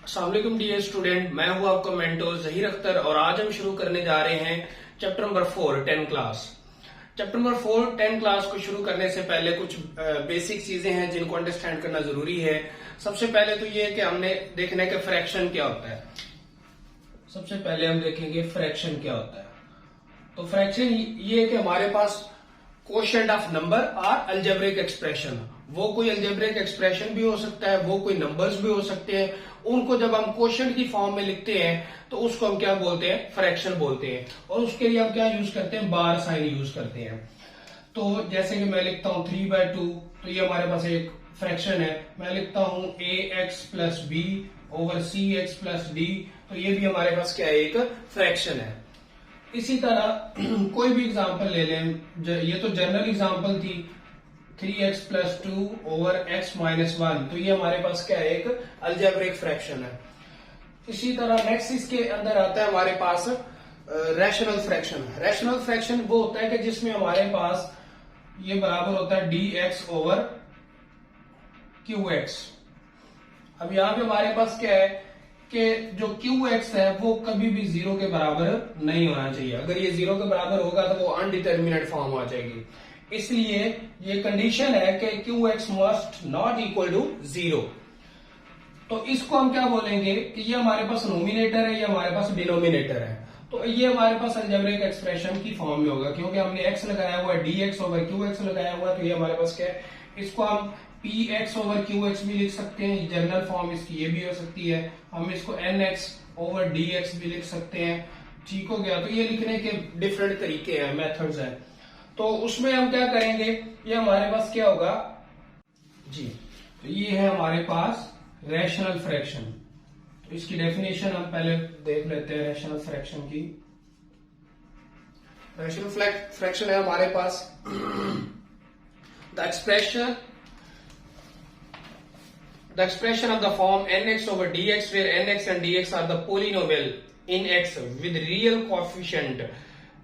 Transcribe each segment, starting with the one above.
अस्सलाम वालेकुम dear student, मैं हूं आपका मेंटोर जहीर अख्तर और आज हम शुरू करने जा रहे हैं chapter number 4 10 class. Chapter number 4 10 class को शुरू करने से पहले कुछ बेसिक चीजें हैं जिनको अंडरस्टैंड करना जरूरी है। सबसे पहले तो ये है कि हमने देखना है कि फ्रैक्शन क्या होता है। सबसे पहले हम देखेंगे फ्रैक्शन क्या होता है। तो फ्रैक्शन ये है कि हमारे पास कोशेंट ऑफ नंबर और अलजेब्रिक एक्सप्रेशन, वो कोई अलजेब्रिक एक्सप्रेशन भी हो सकता है, वो कोई नंबर्स भी हो सकते हैं। उनको जब हम कोशेंट की फॉर्म में लिखते हैं तो उसको हम क्या बोलते हैं, फ्रैक्शन बोलते हैं। और उसके लिए हम क्या यूज करते हैं, बार साइन यूज करते हैं। तो जैसे कि मैं लिखता हूं 3/2, तो ये हमारे पास एक फ्रैक्शन है। मैं लिखता हूं ax plus b over cx plus d, तो ये भी हमारे पास क्या है, एक फ्रैक्शन है। इसी तरह कोई भी एग्जांपल ले लें, ये तो जनरल एग्जांपल थी 3x plus 2 over x minus 1, तो ये हमारे पास क्या है, एक अलजेब्रिक फ्रैक्शन है। इसी तरह नेक्स्ट इसके अंदर आता है हमारे पास रैशनल फ्रैक्शन। रैशनल फ्रैक्शन वो होता है कि जिसमें हमारे पास ये बराबर होता है dx ओवर qx। अब यहां पे हमारे पास क्या है कि जो qx है वो कभी भी 0 के बराबर नहीं होना चाहिए। अगर ये 0 के बराबर होगा तो वो अनडिटर्मिनेट फॉर्म आ जाएगी। इसलिए ये कंडीशन है कि qx must not equal to 0। तो इसको हम क्या बोलेंगे कि ये हमारे पास नोमिनेटर है, ये हमारे पास डिनोमिनेटर है। तो ये हमारे पास अलजेब्रिक एक्सप्रेशन की फॉर्म में होगा, क्योंकि हमने x लगाया हुआ है, dx ओवर qx लगाया हुआ है। तो ये हमारे पास क्या है, इसको हम px ओवर qx भी लिख सकते हैं, जनरल फॉर्म इसकी ये भी हो सकती है। हम इसको nx ओवर dx भी लिख सकते हैं। ठीक हो गया। तो ये लिखने के डिफरेंट तरीके हैं, मेथड्स हैं। तो उसमें हम क्या करेंगे, ये हमारे पास क्या होगा जी, तो ये है हमारे पास रैशनल फ्रैक्शन। तो इसकी डेफिनेशन हम पहले देख लेते हैं रैशनल फ्रैक्शन की। रैशनल फ्रैक्शन है हमारे पास the expression of the form nx over dx where nx and dx are the polynomial in x with real coefficient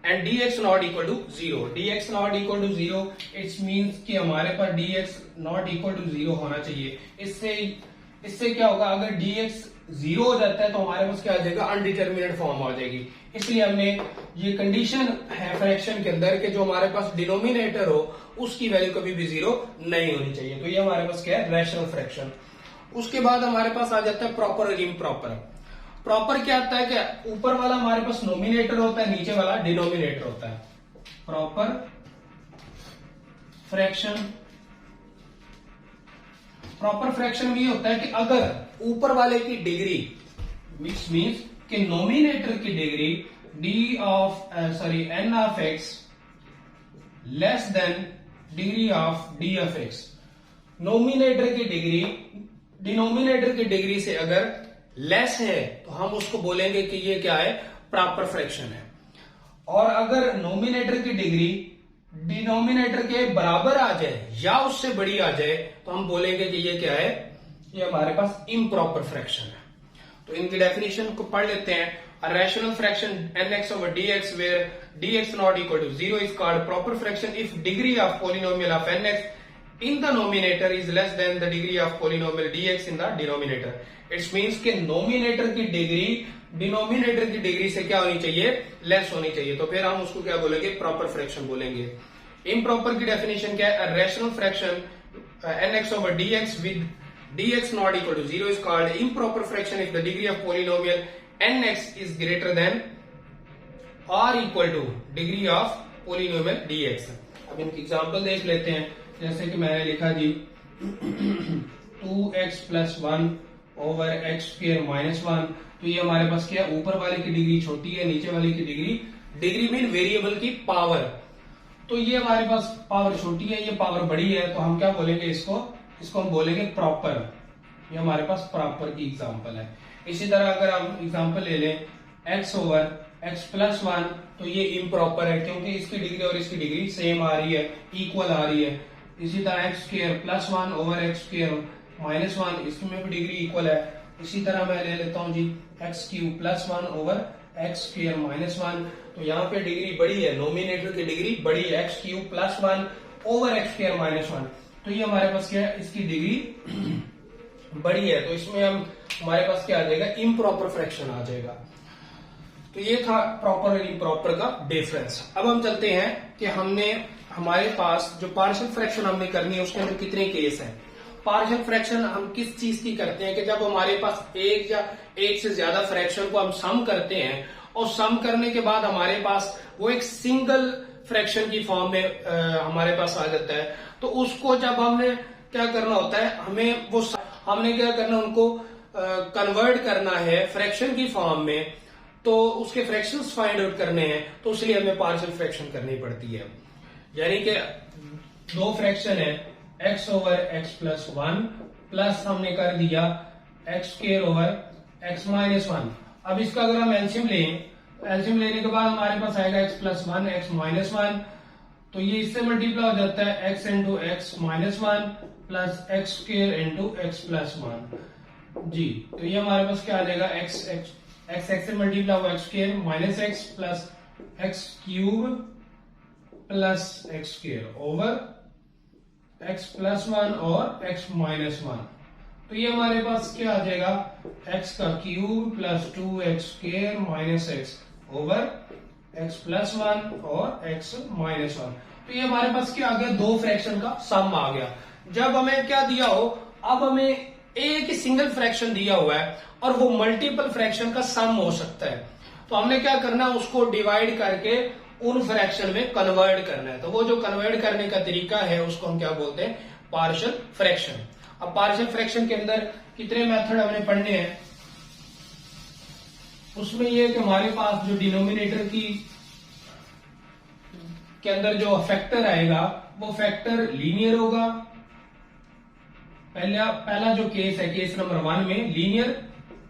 and dx not equal to 0. dx not equal to 0 it means कि हमारे पास dx not equal to 0 होना चाहिए। इससे क्या होगा, अगर dx 0 हो जाता है तो हमारे पास क्या आ जाएगा, अनडिटर्मिनेट फॉर्म आ जाएगी। इसलिए हमने ये कंडीशन है फ्रैक्शन के अंदर कि जो हमारे पास डिनोमिनेटर हो उसकी वैल्यू कभी भी 0 नहीं होनी चाहिए। तो ये हमारे पास क्या है, रैशनल फ्रैक्शन। उसके बाद हमारे पास आ जाता है प्रॉपर और इम्प्रॉपर। प्रॉपर क्या होता है कि ऊपर वाला हमारे पास नोमिनेटर होता है, नीचे वाला डिनोमिनेटर होता है। प्रॉपर फ्रैक्शन, प्रॉपर फ्रैक्शन में ये होता है कि अगर ऊपर वाले की डिग्री, विच मीन्स कि नोमिनेटर की degree n of x less than degree of d of x। Nominator की डिग्री डिनोमिनेटर की डिग्री से अगर लेस है तो हम उसको बोलेंगे कि ये क्या है, प्रॉपर फ्रैक्शन है। और अगर नोमिनेटर की डिग्री डिनोमिनेटर के बराबर आ जाए या उससे बड़ी आ जाए तो हम बोलेंगे कि ये क्या है, ये हमारे पास इम्प्रॉपर फ्रैक्शन है। तो इनकी डेफिनेशन को पढ़ लेते हैं। A rational fraction nx over dx where dx not equal to 0 is called proper fraction if degree of polynomial of nx in the numerator is less than the degree of polynomial dx in the denominator. It means कि nominator की degree denominator की degree से क्या होनी चाहिए, less होनी चाहिए। तो फिर हम उसको क्या बोलेंगे, प्रॉपर फ्रैक्शन बोलेंगे। इम्प्रॉपर की डेफिनेशन क्या है, rational fraction nx over dx with dx not equal to 0 is called improper fraction if the degree of polynomial nx is greater than or equal to degree of polynomial dx। अब इनकी example देख लेते हैं। जैसे कि मैंने लिखा जी 2x plus 1 over x square minus 1, तो ये हमारे पास क्या है, ऊपर वाले की डिग्री छोटी है, नीचे वाले की डिग्री मीन वेरिएबल की पावर। तो ये हमारे पास पावर छोटी है, ये पावर बड़ी है, तो हम क्या बोलेंगे, इसको हम बोलेंगे प्रॉपर। ये हमारे पास प्रॉपर की एग्जांपल है। इसी तरह अगर हम एग्जांपल ले लें x ओवर x प्लस 1, तो ये इम्प्रॉपर है क्योंकि इसकी डिग्री और इसकी डिग्री सेम आ रही है, इक्वल आ रही है। इसी तरह x square plus 1 over x square minus 1, इसमें भी डिग्री इक्वल है। इसी तरह मैं ले लेता हूं g x cube plus 1 over x square minus 1, तो यहाँ पे डिग्री बड़ी है, नोमिनेटर की डिग्री बड़ी है, x cube plus 1 over x square minus 1। तो ये हमारे पास क्या है, इसकी डिग्री बड़ी है, तो इसमें हम हमारे पास क्या आ जाएगा, इम्प्रॉपर फ्रैक्शन आ जाएगा। तो ये था प्रॉपर और इम्प्रॉपर का डिफरेंस। अब हम चलते हैं कि हमारे पास जो पार्शियल फ्रैक्शन हमने करनी है उसके अंदर कितने केस हैं। पार्शियल फ्रैक्शन हम किस चीज की करते हैं कि जब हमारे पास एक या एक से ज्यादा फ्रैक्शन को हम सम करते हैं और सम करने के बाद हमारे पास वो एक सिंगल फ्रैक्शन की फॉर्म में हमारे पास आ जाता है। तो उसको जब हमने क्या करना होता है, हमने क्या करना, उनको कन्वर्ट करना है फ्रैक्शन की फॉर्म में, तो उसके फ्रैक्शंस फाइंड आउट करने हैं, तो इसलिए हमें पार्शियल फ्रैक्शन करनी पड़ती है। यानी कि दो फ्रैक्शन है x over x plus 1 plus हमने कर दिया x square over x minus 1। अब इसका अगर हम एलसीएम लें, एलसीएम लेने के बाद हमारे पास आएगा x प्लस 1 x माइनस 1, तो ये इससे मल्टीप्लाई हो जाता है x into x minus 1 plus x square into x plus 1 जी। तो ये हमारे पास क्या आ जाएगा, x से मल्टीप्लाई हुआ x square minus x plus x cube plus x square over x plus 1 और एक्स माइनस 1। तो ये हमारे पास क्या आ जाएगा, एक्स का cube plus 2x square minus x over x plus 1 और एक्स माइनस 1। तो ये हमारे पास क्या आ गया, दो फ्रैक्शन का सम आ गया। जब हमें क्या दिया हो, अब हमें एक ही सिंगल फ्रैक्शन दिया हुआ है और वो मल्टीपल फ्रैक्शन का सम हो सकता है, तो हमने क्या करना है, उसको डिवाइड करके उन फ्रैक्शन में कन्वर्ट करना है। तो वो जो कन्वर्ट करने का तरीका है उसको हम क्या बोलते हैं, पार्शियल फ्रैक्शन। अब पार्शियल फ्रैक्शन के अंदर कितने मेथड हमने पढ़ने हैं, उसमें ये कि हमारे पास जो डिनोमिनेटर के अंदर जो फैक्टर आएगा वो फैक्टर लीनियर होगा। पहला जो केस है, केस नंबर 1 में लीनियर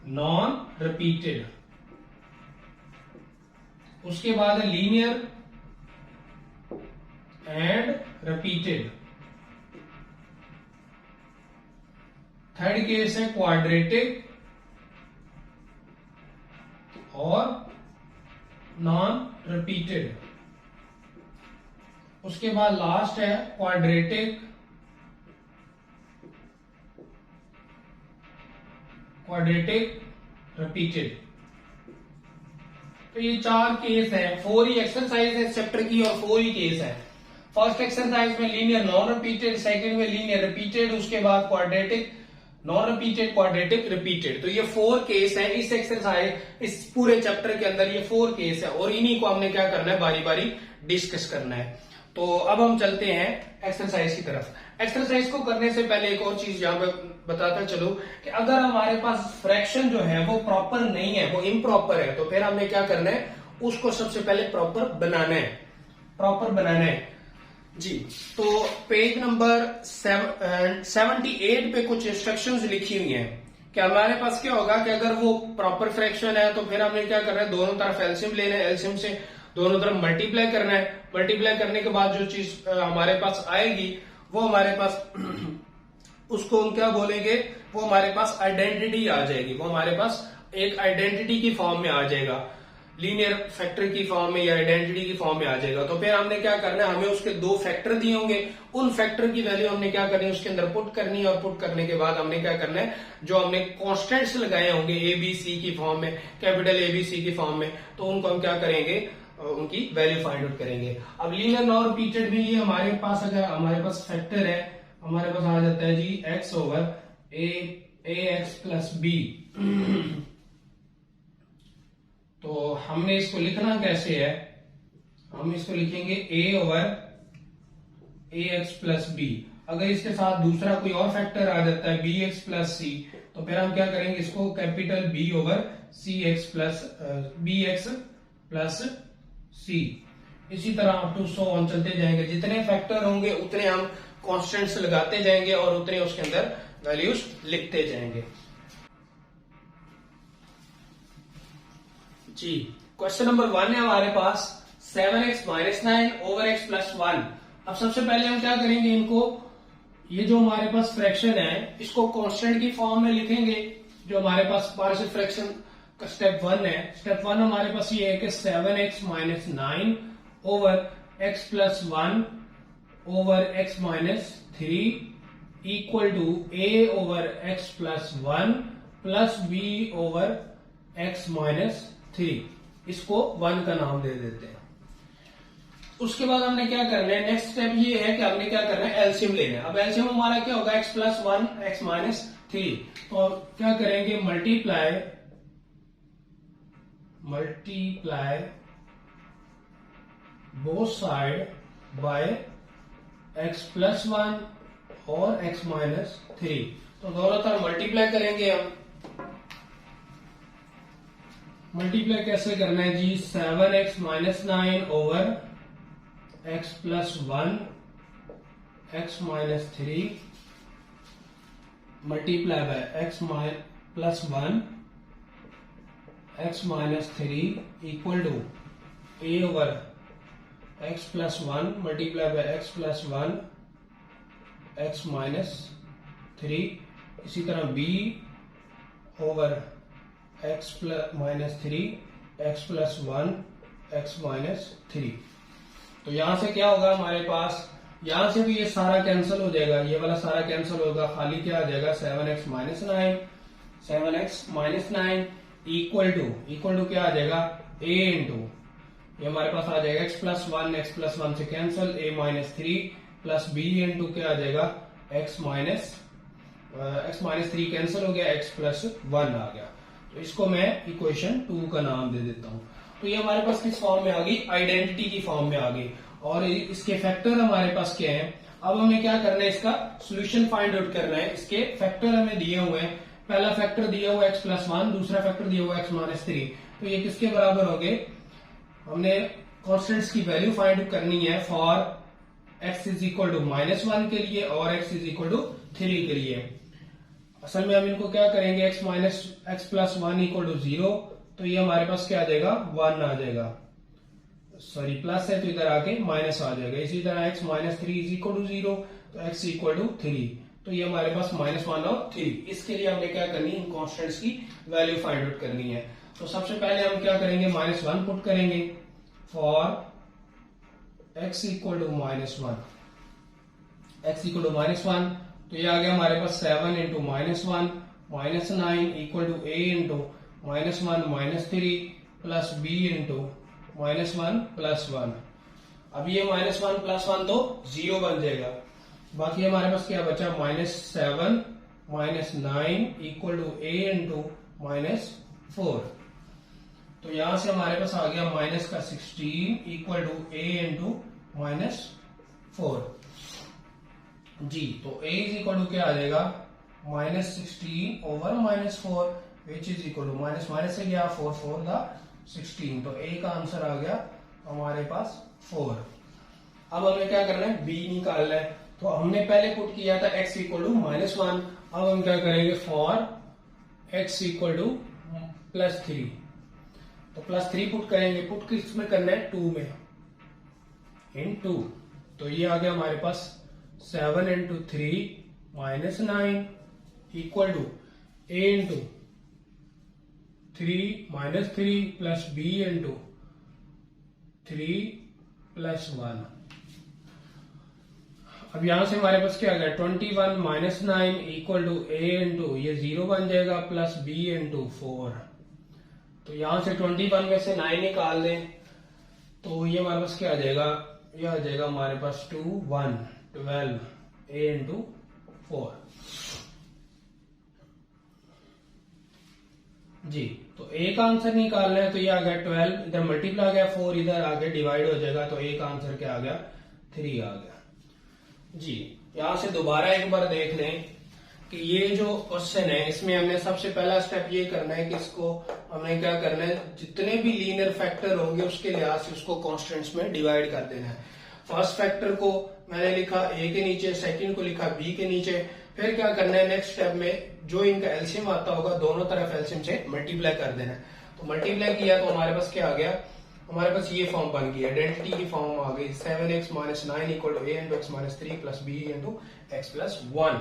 नॉन रिपीटेड, उसके बाद है linear and repeated, third case है क्वाड्रेटिक और नॉन रिपीटेड, उसके बाद लास्ट है क्वाड्रेटिक, रिपीटेड। तो ये 4 केस है, 4 ही एक्सरसाइज है इस चैप्टर की और 4 ही केस है। फर्स्ट एक्सरसाइज में लीनियर नॉन रिपीटेड, सेकंड में लीनियर रिपीटेड, उसके बाद quadratic non repeated, quadratic repeated. तो ये 4 केस है इस एक्सरसाइज, इस पूरे चैप्टर के अंदर ये 4 केस है और इन्हीं को हमने क्या करना है, बारी बारी डिस्कस करना है। तो अब हम चलते हैं एक्सरसाइज की तरफ। एक्सरसाइज को करने से पहले एक और चीज यहां पे बताता चलो कि अगर हमारे पास फ्रैक्शन जो है वो प्रॉपर नहीं है, वो इम्प्रॉपर है, तो फिर हमने क्या करना है, उसको सबसे पहले प्रॉपर बनाना है जी। तो पेज नंबर 78 पे कुछ इंस्ट्रक्शंस लिखी हुई हैं कि हमारे पास क्या होगा कि अगर वो प्रॉपर फ्रैक्शन है तो फिर हमने क्या करना है, दोनों तरफ एलसीएम लेना है, एलसीएम से दोनों तरफ मल्टीप्लाई करना है। मल्टीप्लाई करने के बाद जो चीज हमारे पास आएगी वो हमारे पास उसको हम क्या बोलेंगे, वो हमारे पास आइडेंटिटी आ जाएगी, वो हमारे पास एक आइडेंटिटी की फॉर्म में आ जाएगा, लीनियर फैक्टर की फॉर्म में या आइडेंटिटी की फॉर्म में आ जाएगा। तो फिर हमने क्या करना है, हमें उसके 2 फैक्टर दिए होंगे, उन फैक्टर की वैल्यू हमने क्या करनी है, उसके अंदर पुट करनी है और पुट करने के बाद हमने क्या करना है, जो हमने कॉन्स्टेंट्स लगाए होंगे ABC की फॉर्म में, कैपिटल ABC की फॉर्म में, तो उनको हम क्या करेंगे, उनकी वैल्यू फाइंड आउट करेंगे। अब लीनियर नॉन रिपीटेड में ये हमारे पास, अगर हमारे पास फैक्टर है, हमारे पास आ जाता है जी x over ax plus b। तो हमने इसको लिखना कैसे है, हम इसको लिखेंगे a over ax plus b। अगर इसके साथ दूसरा कोई और फैक्टर आ जाता है bx प्लस c, तो फिर हम क्या करेंगे, इसको capital B over cx plus bx plus c। इसी तरह अप टू सो ऑन चलते जाएंगे, जितने फैक्टर होंगे उतने हम कॉन्स्टेंट्स लगाते जाएंगे और उतने उसके अंदर वैल्यूज लिखते जाएंगे जी। क्वेश्चन नंबर 1 है हमारे पास 7x minus 9 over x plus 1। अब सबसे पहले हम क्या करेंगे, इनको, ये जो हमारे पास फ्रैक्शन है इसको कांस्टेंट की फॉर्म में लिखेंगे। जो हमारे पास पार्शियल फ्रैक्शन का स्टेप 1 है, स्टेप 1 हमारे पास ये है कि 7x minus 9 over x plus 1 over x minus 3 equal to a over x plus 1 plus b over x minus 3। इसको 1 का नाम दे देते हैं। उसके बाद हमने क्या करना है, नेक्स्ट स्टेप ये है कि हमने क्या करना है, एलसीएम लेना है। अब एलसीएम हमारा क्या होगा, एक्स प्लस 1 एक्स माइनस 3। तो क्या करेंगे, multiply both side by x plus 1 और एक्स माइनस 3। तो दोनों तरफ मल्टीप्लाई करेंगे हम। मल्टीप्लाई कैसे करना है जी, 7x minus 9 over x plus 1 x minus 3 multiply by x plus 1 x minus 3 equal to a over x plus 1 multiply by x plus 1 x minus 3। इसी तरह b over x plus minus 3 x plus 1 x minus 3। तो यहां से क्या होगा हमारे पास, यहां से भी ये सारा कैंसिल हो जाएगा, ये वाला सारा कैंसिल होगा, खाली क्या आ जाएगा 7x माइनस 9 इक्वल टू क्या आ जाएगा a इंटू, ये हमारे पास आ जाएगा x प्लस 1 से cancel, a minus 3 plus b into क्या आ जाएगा x माइनस 3 कैंसिल हो गया, x प्लस 1 आ गया। तो इसको मैं इक्वेशन 2 का नाम दे देता हूं। तो ये हमारे पास किस फॉर्म में आ गई, आइडेंटिटी की फॉर्म में आ गई। और इसके फैक्टर हमारे पास क्या है, अब हमें क्या करना है, इसका सोल्यूशन फाइंड आउट करना है। इसके फैक्टर हमें दिए हुए हैं, पहला फैक्टर दिया हुआ x प्लस 1, दूसरा फैक्टर दिया हुआ x माइनस 3। तो ये किसके बराबर हो गए, हमने कॉन्स्टेंट्स की वैल्यू फाइंड आउट करनी है for x is equal to minus 1 के लिए और x इज इक्वल टू 3 के लिए। असल में हम इनको क्या करेंगे, x प्लस 1 इक्वल टू 0, तो ये हमारे पास क्या आ जाएगा 1 आ जाएगा, सॉरी प्लस है तो इधर आके माइनस आ जाएगा। इसी तरह x minus 3 is equal to 0, तो x इक्वल टू 3, तो ये हमारे पास माइनस 1 और 3। इसके लिए हमने क्या करनी है, इन कॉन्स्टेंट्स की वैल्यू फाइंड आउट करनी है। तो सबसे पहले हम क्या करेंगे, माइनस 1 पुट करेंगे for x equal to minus 1, तो ये आ गया हमारे पास 7 into minus 1 minus 9 equal to a into minus 1 minus 3 plus b into minus 1 plus 1। अब ये माइनस 1 प्लस 1 तो 0 बन जाएगा। बाकी हमारे पास क्या बचा, minus 7 minus 9 equal to a into minus 4। तो यहां से हमारे पास आ गया माइनस का 16 equal to a into minus 4 जी। तो a इज इक्वल टू क्या आ जाएगा, minus 16 over minus 4 which is equal to minus minus से गया 4 4 का 16। तो a का आंसर आ गया हमारे पास 4। अब हमें क्या करना है, b निकालना है। तो हमने पहले पुट किया था x इक्वल टू माइनस 1। अब हम क्या करेंगे, for x equal two plus 3, तो प्लस 3 पुट करेंगे। पुट किस में करना है, 2 में, इन 2। तो ये आ गया हमारे पास 7 into 3 minus 9 equal to a into 3 minus 3 plus b into 3 plus 1। अब यहां से हमारे पास क्या आ गया, 21 minus 9 equal to a into ये 0 बन जाएगा प्लस b इंटू 4। तो यहां से 21 में से 9 निकाल दें, तो ये हमारे पास क्या आ जाएगा, ये आ जाएगा हमारे पास 12 a इंटू 4 जी। तो a का आंसर निकालना है, तो ये आ गया 12, इधर मल्टीप्लाई आ गया 4, इधर आगे डिवाइड हो जाएगा, तो a का आंसर क्या आ गया, 3 आ गया जी। यहां से दोबारा एक बार देख लें कि ये जो क्वेश्चन है, इसमें हमने सबसे पहला स्टेप ये करना है कि इसको हमने क्या करना है, जितने भी लीनियर फैक्टर होंगे उसके लिहाज से उसको कॉन्स्टेंट्स में डिवाइड कर देना है। फर्स्ट फैक्टर को मैंने लिखा a के नीचे, सेकंड को लिखा b के नीचे। फिर क्या करना है, नेक्स्ट स्टेप में जो इनका एलसीएम आता होगा दोनों तरफ एलसीएम से मल्टीप्लाई कर देना है। तो मल्टीप्लाई किया तो हमारे पास क्या आ गया, हमारे पास ये फॉर्म बन गई, आइडेंटिटी की फॉर्म आ गई, 7x minus 9 equal to a into x minus 3 plus b into x plus 1।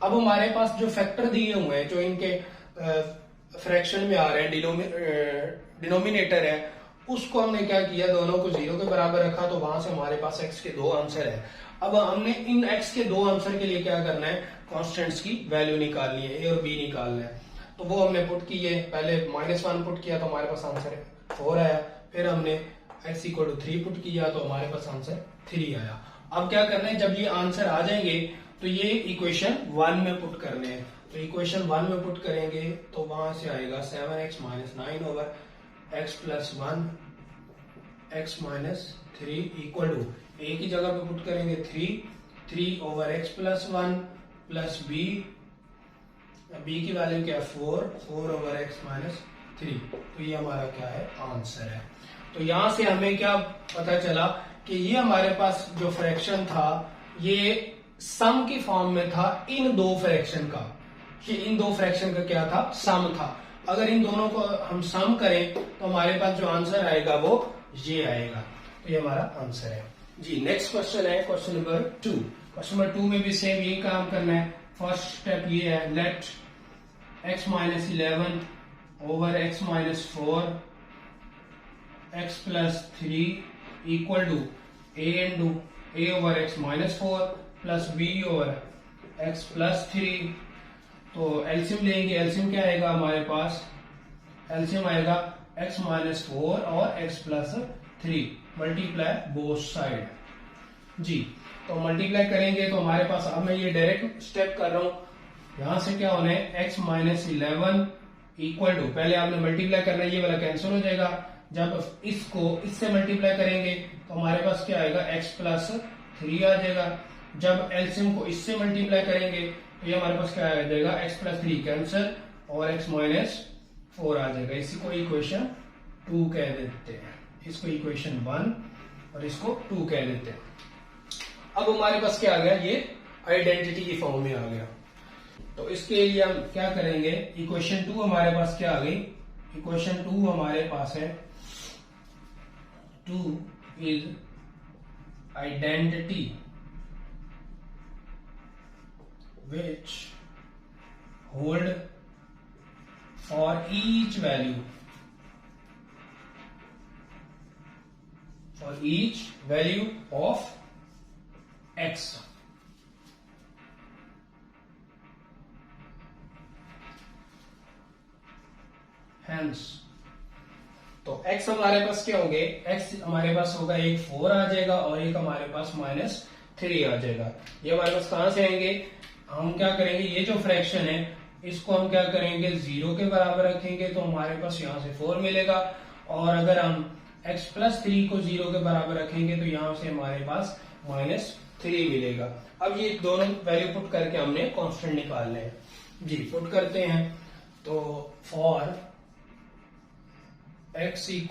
अब हमारे पास जो फैक्टर दिए हुए हैं, जो इनके फ्रैक्शन में आ रहे हैं, डिनोमिनेटर है, उसको हमने क्या किया, दोनों को 0 के बराबर रखा, तो वहां से हमारे पास x के 2 आंसर है। अब हमने इन x के 2 आंसर के लिए क्या करना है, कॉन्स्टेंट्स की वैल्यू निकालनी है, a और b निकालना है। तो वो हमने पुट की है, पहले -1 पुट किया तो हमारे पास आंसर 4 आया, फिर हमने x = 3 पुट किया तो हमारे पास आंसर 3 आया। अब क्या करना है, जब ये आंसर आ जाएंगे तो ये इक्वेशन 1 में पुट करने हैं। तो इक्वेशन 1 में पुट करेंगे तो वहां से आएगा 7x - 9 over x + 1 x - 3 equal to, a की जगह पे पुट करेंगे 3 ओवर x + 1 प्लस b की वैल्यू क्या है 4 ओवर x - 3। तो ये हमारा क्या है, आंसर है। तो यहां से हमें क्या पता चला कि ये हमारे पास जो फ्रैक्शन था ये सम की फॉर्म में था इन दो फ्रैक्शन का, कि इन दो फ्रैक्शन का क्या था, सम था। अगर इन दोनों को हम सम करें तो हमारे पास जो आंसर आएगा वो ये आएगा। तो ये हमारा आंसर है जी। नेक्स्ट क्वेश्चन है क्वेश्चन नंबर 2। क्वेश्चन नंबर 2 में भी सेम यही काम करना है। फर्स्ट स्टेप ये है, let x - 11 over x - 4 x + 3 equal to a over x - 4 plus b over x + 3। तो एलसीएम लेंगे, एलसीएम क्या आएगा हमारे पास, एलसीएम आएगा x - 4 और x + 3 मल्टीप्लाई बोथ साइड जी। तो मल्टीप्लाई करेंगे तो हमारे पास, अब मैं ये डायरेक्ट स्टेप कर रहा हूं, यहां से क्या होना है, x - 11 इक्वल टू, पहले आपने मल्टीप्लाई करना है, ये वाला कैंसिल हो जाएगा। जब इसको इससे मल्टीप्लाई करेंगे तो हमारे पास क्या आएगा, x + 3 आ जाएगा। जब एलसीएम को इससे मल्टीप्लाई करेंगे तो ये हमारे पास क्या आ जाएगा, x + 3 कैंसिल और x - 4 आ जाएगा। इसी को इक्वेशन 2 कह देते हैं, इसको इक्वेशन 1 और इसको 2 कह देते हैं। अब हमारे पास क्या आ गया, ये आइडेंटिटी की फॉर्म में आ गया। तो इसके लिए हम क्या करेंगे, इक्वेशन 2 हमारे पास क्या आ गई, इक्वेशन 2 हमारे पास है 2 is identity which hold for each value of x। Hence तो x हमारे पास क्या होंगे, x हमारे पास होगा एक 4 आ जाएगा और एक हमारे पास -3 आ जाएगा। ये हमारे पास कहां से आएंगे, हम क्या करेंगे, ये जो फ्रैक्शन है इसको हम क्या करेंगे 0 के बराबर रखेंगे तो हमारे पास यहां से 4 मिलेगा। और अगर हम x + 3 को 0 के बराबर रखेंगे तो यहां से हमारे पास -3 मिलेगा। अब ये दोनों वैल्यू पुट करके हमने कांस्टेंट निकालने हैं जी। पुट करते हैं तो फॉर x =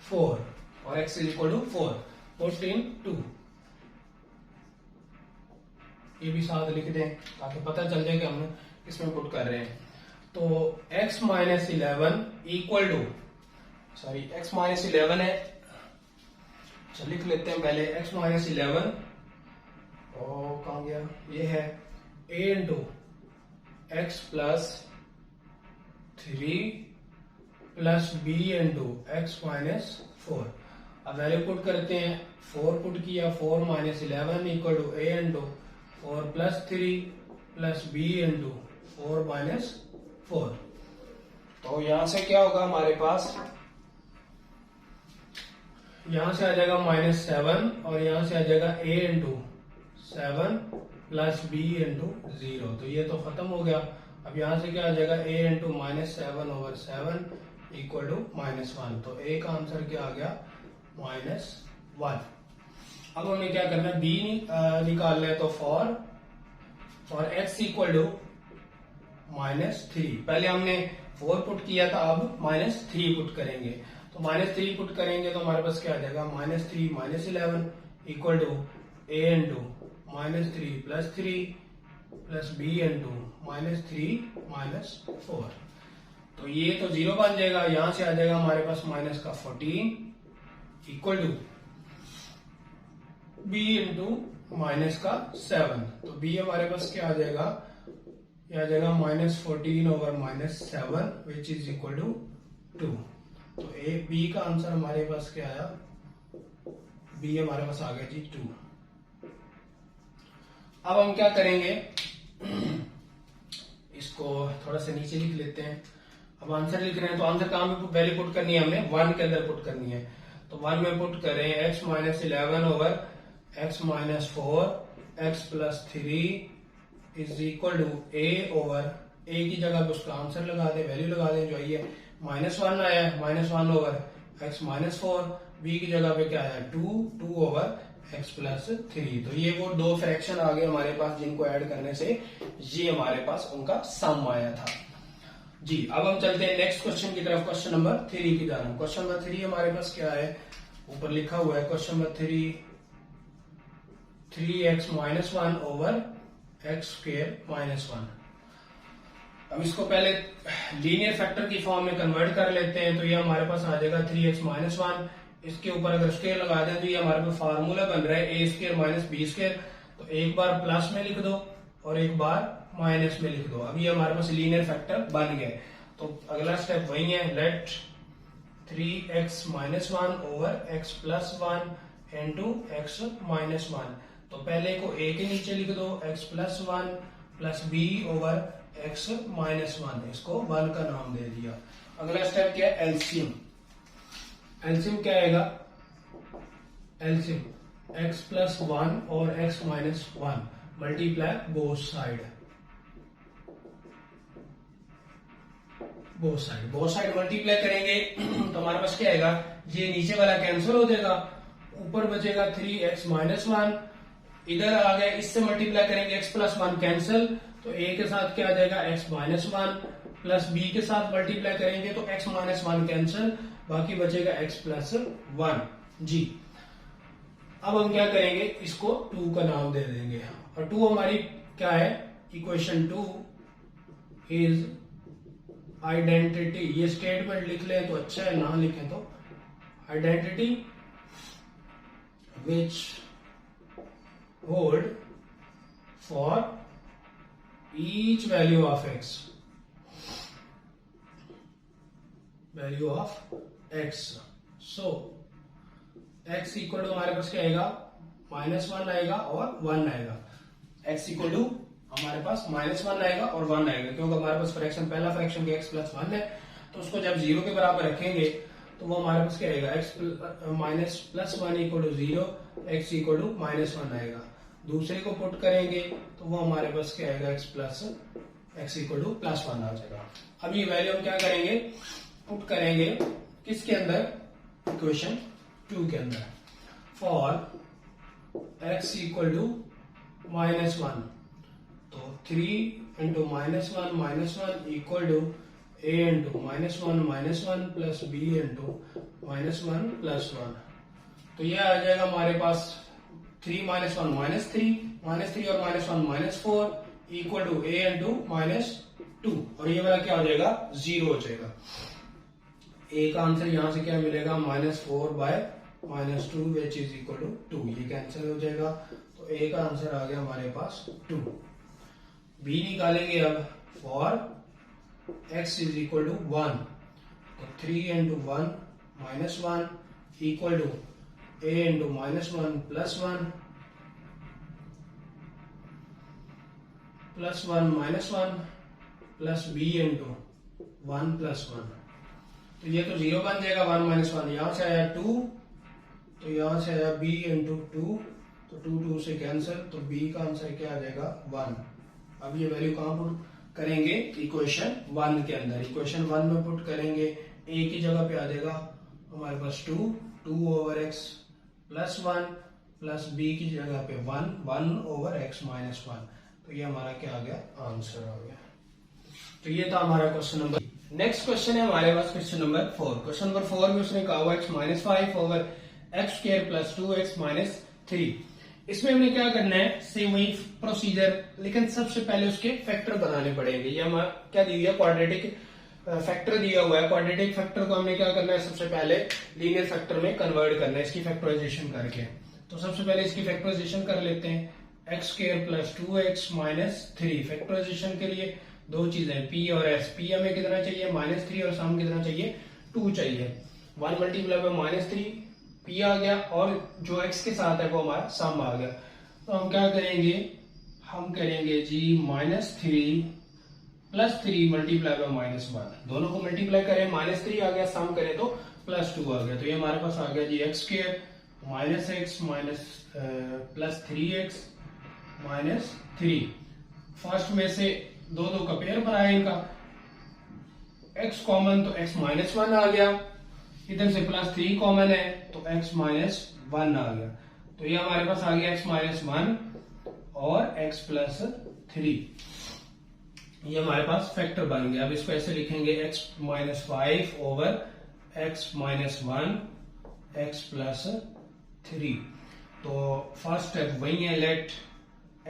4 और x = 4 पुट इन 2, ये भी साथ लिख दें ताकि पता चल जाए कि हम इसमें पुट कर रहे हैं। तो x - 11 equal to, sorry x - 11 है, चल लिख लेते हैं पहले, x - 11 और कहां गया, ये है a × x + 3 plus b × x - 4। अब वैल्यू पुट करते हैं, 4 पुट किया, 4 - 11 equal to a × 4 + 3 plus b × 4 - 4। तो यहां से क्या होगा हमारे पास, यहां से आ जाएगा -7 और यहां से आ जाएगा a × 7 प्लस b × 0। तो ये तो खत्म हो गया। अब यहां से क्या आ जाएगा, a × -7 ओवर 7 इक्वल टू -1। तो a का आंसर क्या आ गया, -1। अब हमें क्या करना है, b निकालना है। तो फॉर x इक्वल टू -3, पहले हमने 4 पुट किया था, अब -3 पुट करेंगे। तो -3 पुट करेंगे तो हमारे पास क्या आ जाएगा, -3 - 11 equal to a × -3 plus 3 plus b × -3 - 4। तो ये तो 0 बन जाएगा, यहां से आ जाएगा हमारे पास -14 इक्वल टू b × -7। तो b हमारे पास क्या आ जाएगा, ये आ जाएगा -14 over -7 which is equal to 2। तो ए बी का आंसर हमारे पास क्या आया, बी हमारे पास आ गया जी 2। अब हम क्या करेंगे, इसको थोड़ा सा नीचे लिख लेते हैं। अब आंसर लिख रहे हैं तो आंसर कहां पे वैल्यू पुट करनी है, हमें 1 के अंदर पुट करनी है। तो 1 में पुट करें x minus 11 over x minus 4 x plus 3 is equal to a over a की जगह पे उसका आंसर लगा दे, वैल्यू लगा दे जो आई है -1 आया है, -1 ओवर x माइनस 4, b की जगह पे क्या आया 2 ओवर x प्लस 3। तो ये वो दो फ्रैक्शन आ गए हमारे पास जिनको ऐड करने से ये हमारे पास उनका सम आया था जी। अब हम चलते हैं नेक्स्ट क्वेश्चन की तरफ, क्वेश्चन नंबर 3 की तरफ। क्वेश्चन नंबर 3 हमारे पास क्या है, ऊपर लिखा हुआ है question number 3x minus 1 over x square minus 1। अब इसको पहले लीनियर फैक्टर की फॉर्म में कन्वर्ट कर लेते हैं। तो ये हमारे पास आ जाएगा 3x माइनस 1, इसके ऊपर अगर स्क्वायर लगा दें तो ये हमारे पास फार्मूला बन रहा है a square minus b square. तो एक बार प्लस में लिख दो और एक बार माइनस में लिख दो। अब ये हमारे पास लीनियर फैक्टर बन गए। तो अगला स्टेप वही है, let 3x minus 1 over x plus 1 into x minus 1। तो पहले को a के नीचे लिख दो x plus 1 plus b over x minus 1, इसको 1 का नाम दे दिया। अगला स्टेप क्या है, एलसीएम। एलसीएम क्या आएगा, एलसीएम x प्लस 1 और x minus 1 multiply both side multiply करेंगे तो हमारे पास क्या आएगा, ये नीचे वाला कैंसिल हो जाएगा, ऊपर बचेगा 3x माइनस 1, इधर आ गया इससे मल्टीप्लाई करेंगे x प्लस 1 कैंसिल, तो a के साथ क्या आ जाएगा x माइनस 1 प्लस b के साथ मल्टीप्लाई करेंगे तो x माइनस 1 कैंसिल, बाकी बचेगा x प्लस 1 जी। अब हम क्या करेंगे, इसको 2 का नाम दे देंगे और 2 हमारी क्या है, इक्वेशन 2 इज आइडेंटिटी। ये स्टेटमेंट लिख लें तो अच्छा है, ना लिखें तो identity which hold for each value of x, value of x। So x equal to हमारे पास क्या आएगा, -1 आएगा और 1 आएगा। x इक्वल टू हमारे पास -1 आएगा और 1 आएगा, क्योंकि हमारे पास फ्रैक्शन पहला फ्रैक्शन के x प्लस 1 है। तो उसको जब 0 के बराबर रखेंगे तो वो हमारे पास क्या आएगा, x minus plus 1 equal to 0, x equal to -1 आएगा। दूसरे को पुट करेंगे तो वो हमारे पास क्या आएगा, x इक्वल टू +1 आ जाएगा। अब ये वैल्यू हम क्या करेंगे, पुट करेंगे किसके अंदर, इक्वेशन 2 के अंदर। फॉर x इक्वल टू -1, तो 3 into -1 equal to a into -1 plus b into -1 plus 1। तो यह आ जाएगा हमारे पास 3 -1 -3 और -1 -4 इक्वल टू a इंटू -2, और ये वाला क्या हो जाएगा, 0 हो जाएगा। a का आंसर यहां से क्या मिलेगा, -4 by -2 which is equal to 2, ये कैंसिल हो जाएगा। तो a का आंसर आ गया हमारे पास 2। b निकालेंगे अब, for x is equal to 1, तो 3 into 1 -1 equal to a into -1 plus 1 plus b into 1 plus 1। तो ये तो 0 बन जाएगा, 1 -1 यहां से आया 2, तो यहां से आया b इंटू 2, तो 2 से कैंसिल, तो b का आंसर क्या आ जाएगा, 1। अब ये वैल्यू कहां पुट करेंगे, इक्वेशन 1 के अंदर। इक्वेशन 1 में पुट करेंगे, a की जगह पे आ जाएगा हमारे पास 2 over x plus 1 plus b की जगह पे 1 ओवर x माइनस 1। तो ये हमारा क्या आ गया, आंसर आ गया। तो ये था हमारा क्वेश्चन नंबर। नेक्स्ट क्वेश्चन है हमारे पास क्वेश्चन नंबर 4। क्वेश्चन नंबर 4 में उसने कहा हुआ x minus 5 over x square plus 2x minus 3। इसमें हमने क्या करना है, सेम वही प्रोसीजर, लेकिन सबसे पहले उसके फैक्टर बनाने पड़ेंगे। ये हमारा क्या दिया, क्वाड्रेटिक फैक्टर दिया हुआ है। क्वाड्रेटिक फैक्टर को हमने क्या करना है, सबसे पहले लीनियर फैक्टर में कन्वर्ट करना है, इसकी फैक्टराइजेशन करके। तो सबसे पहले इसकी फैक्टराइजेशन कर लेते हैं, x square plus 2x minus 3। Factorization के लिए दो चीजें, p और s। p हमें कितना चाहिए, -3, और सम कितना चाहिए, 2 चाहिए। 1 मल्टीप्लाई बाय -3 p आ गया और जो x के साथ है वो हमारा सम आ गया। तो हम क्या करेंगे, हम करेंगे जी -3 + 3 मल्टीप्लाई बाय -1, दोनों को मल्टीप्लाई करें, -3 आ गया, सम करें तो +2 आ गया। तो ये हमारे पास आ गया जी x² -x + 3x -3। फर्स्ट में से दो का पेयर बनाए इनका, x कॉमन तो x -1 आ गया, इधर से +3 कॉमन है तो x -1 आ गया। तो ये हमारे पास आ गया x -1 और x + 3, ये हमारे पास फैक्टर बन गया। अब इसको ऐसे लिखेंगे x -5 ओवर x -1 x + 3। तो फर्स्ट स्टेप वही है, let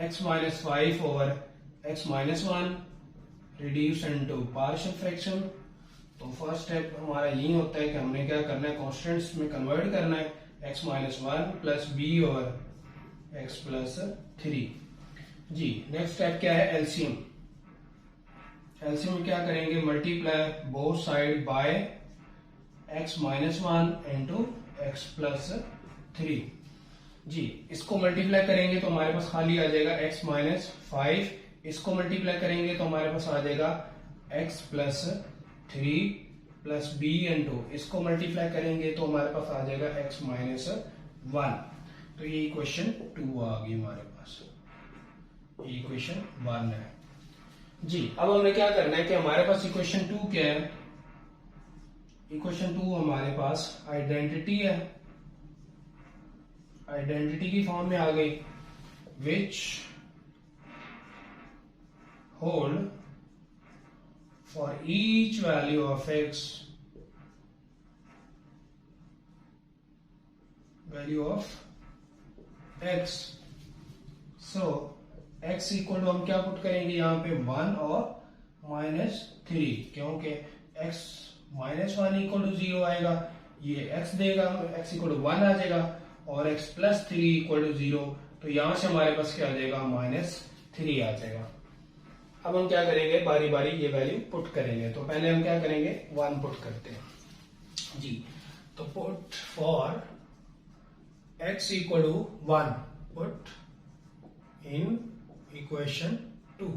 x -5 over x -1 reduce into partial fraction. तो फर्स्ट स्टेप हमारा यही होता है कि हमने क्या करना है, कॉन्स्टेंट्स में कन्वर्ट करना है, x -1 + b ओवर x + 3। जी नेक्स्ट स्टेप क्या है, एलसीएम। एलसीएम में क्या करेंगे, multiply both side by x -1 into x + 3। जी इसको मल्टीप्लाई करेंगे तो हमारे पास खाली आ जाएगा x -5, इसको मल्टीप्लाई करेंगे तो हमारे पास आ जाएगा x + 3 + b इंटू, इसको मल्टीप्लाई करेंगे तो हमारे पास आ जाएगा x -1। तो ये इक्वेशन 2 आ गई हमारे पास, ये इक्वेशन 1 है। जी अब हमें क्या करना है कि हमारे पास इक्वेशन 2 क्या है, इक्वेशन 2 हमारे पास आइडेंटिटी है, आइडेंटिटी की फॉर्म में आ गई, which hold for each value of x, value of x। So x equal to हम क्या पुट करेंगे यहाँ पे 1 और -3, क्योंकि x -1 इक्वल टू 0 आएगा, ये x देगा, x इक्वल टू 1 आ जाएगा, और x + 3 इक्वल टू 0, तो यहां से हमारे पास क्या आ जाएगा, -3 आ जाएगा। अब हम क्या करेंगे, बारी बारी ये वैल्यू पुट करेंगे। तो पहले हम क्या करेंगे, 1 पुट करते हैं जी। तो put for x equal to 1, put in equation 2।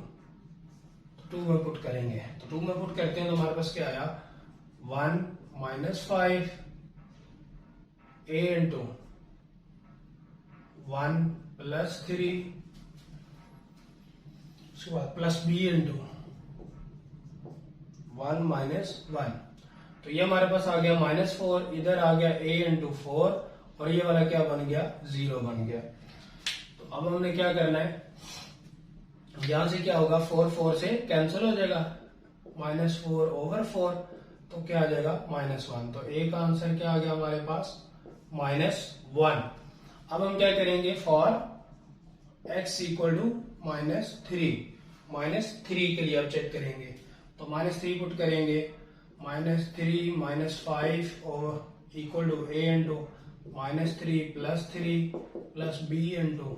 तो 2 में पुट करेंगे, तो 2 में पुट करते हैं तो हमारे पास क्या आया, 1 -5 a इंटू 1 + 3, उसके बाद +b इंटू 1 -1। तो ये हमारे पास आ गया -4, इधर आ गया a इंटू 4, और ये वाला क्या बन गया, 0 बन गया। तो अब हमने क्या करना है, यहां से क्या होगा, 4 से कैंसिल हो जाएगा, -4 ओवर 4, तो क्या आ जाएगा, -1। तो a का आंसर क्या आ गया हमारे पास, -1। अब हम क्या करेंगे, फॉर x इक्वल टू -3 के लिए अब चेक करेंगे, तो -3 पुट करेंगे, -3 -5 और equal to a into -3 + 3 + b into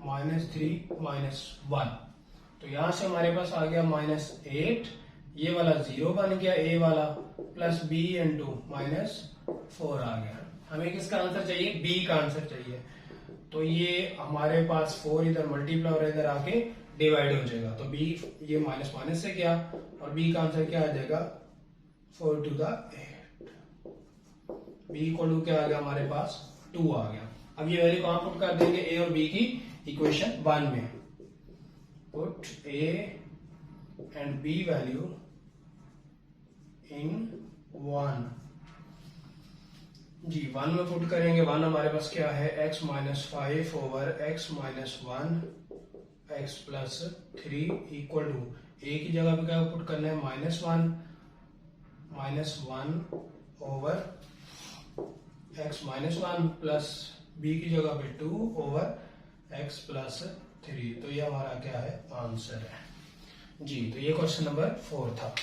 -3 -1। तो यहां से हमारे पास आ गया -8, ये वाला 0 बन गया, a वाला, प्लस b इंटू -4 आ गया। हमें किसका आंसर चाहिए, b का आंसर चाहिए। तो ये हमारे पास 4 इधर मल्टीप्लाई और इधर आके डिवाइड हो जाएगा, तो b ये माइनस से गया, और b का आंसर क्या आ जाएगा, 4 to the 8। b equal to क्या आ गया हमारे पास, 2 आ गया। अब ये वैल्यू कहां पुट कर देंगे, a और b की इक्वेशन 1 में। Put a and b value in 1 जी। 1 में पुट करेंगे, 1 हमारे पास क्या है, x -5 over x -1 x + 3 equal to, a की जगह पे क्या पुट करना है, -1 ओवर x -1 प्लस b की जगह पे 2 ओवर x + 3। तो ये हमारा क्या है, आंसर है जी। तो ये क्वेश्चन नंबर 4 था।